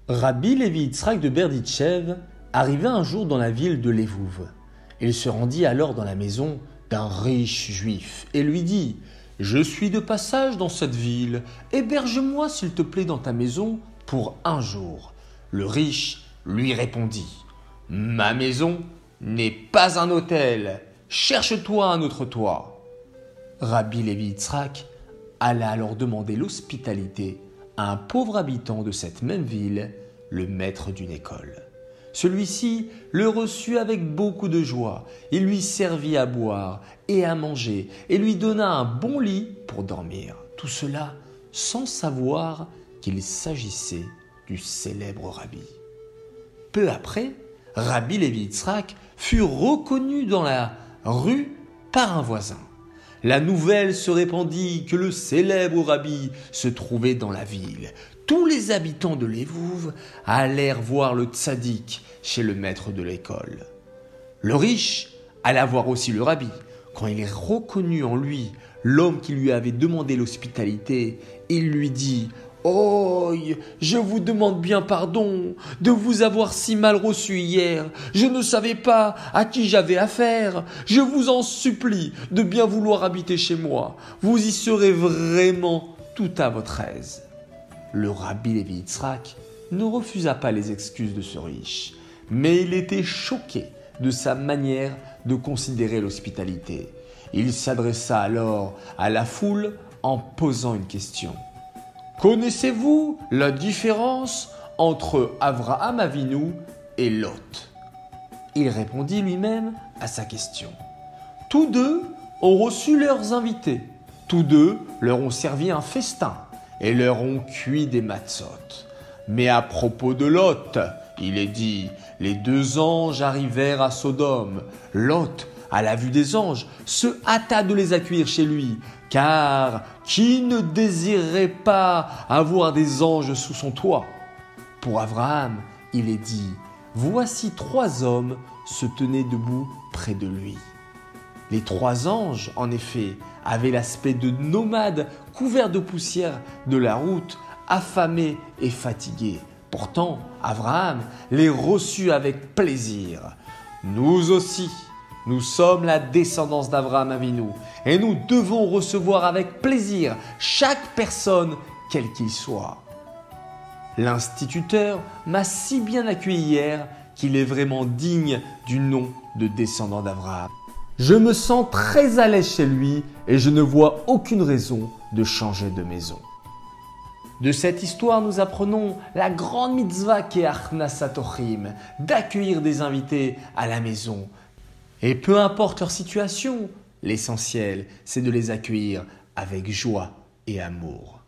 Rabbi Levi Yitzhak de Berditchev arriva un jour dans la ville de Levouv. Il se rendit alors dans la maison d'un riche juif et lui dit « Je suis de passage dans cette ville, héberge-moi s'il te plaît dans ta maison pour un jour. » Le riche lui répondit « Ma maison n'est pas un hôtel, cherche-toi un autre toit. » Rabbi Levi Yitzhak alla alors demander l'hospitalité à un pauvre habitant de cette même ville, le maître d'une école. Celui-ci le reçut avec beaucoup de joie. Il lui servit à boire et à manger et lui donna un bon lit pour dormir. Tout cela sans savoir qu'il s'agissait du célèbre rabbi. Peu après, Rabbi Levi Yitzhak fut reconnu dans la rue par un voisin. La nouvelle se répandit que le célèbre rabbi se trouvait dans la ville. Tous les habitants de Levouv allèrent voir le tzaddik chez le maître de l'école. Le riche alla voir aussi le rabbi. Quand il reconnut en lui l'homme qui lui avait demandé l'hospitalité, il lui dit « Oh, je vous demande bien pardon de vous avoir si mal reçu hier. Je ne savais pas à qui j'avais affaire. Je vous en supplie de bien vouloir habiter chez moi. Vous y serez vraiment tout à votre aise. » Le rabbi Levi Yitzhak ne refusa pas les excuses de ce riche, mais il était choqué de sa manière de considérer l'hospitalité. Il s'adressa alors à la foule en posant une question. « Connaissez-vous la différence entre Avraham Avinu et Lot ?» Il répondit lui-même à sa question. « Tous deux ont reçu leurs invités. Tous deux leur ont servi un festin et leur ont cuit des matzot. Mais à propos de Lot, il est dit, les deux anges arrivèrent à Sodome. Lot, à la vue des anges, se hâta de les accueillir chez lui, car qui ne désirerait pas avoir des anges sous son toit? Pour Abraham, il est dit, voici 3 hommes se tenaient debout près de lui. Les 3 anges, en effet, avaient l'aspect de nomades couverts de poussière de la route, affamés et fatigués. Pourtant, Abraham les reçut avec plaisir. Nous aussi, nous sommes la descendance d'Avraham Avinu et nous devons recevoir avec plaisir chaque personne, quel qu'il soit. L'instituteur m'a si bien accueilli hier qu'il est vraiment digne du nom de descendant d'Abraham. Je me sens très à l'aise chez lui et je ne vois aucune raison de changer de maison. De cette histoire, nous apprenons la grande mitzvah qu'est Achnasat Orchim, d'accueillir des invités à la maison. Et peu importe leur situation, l'essentiel, c'est de les accueillir avec joie et amour.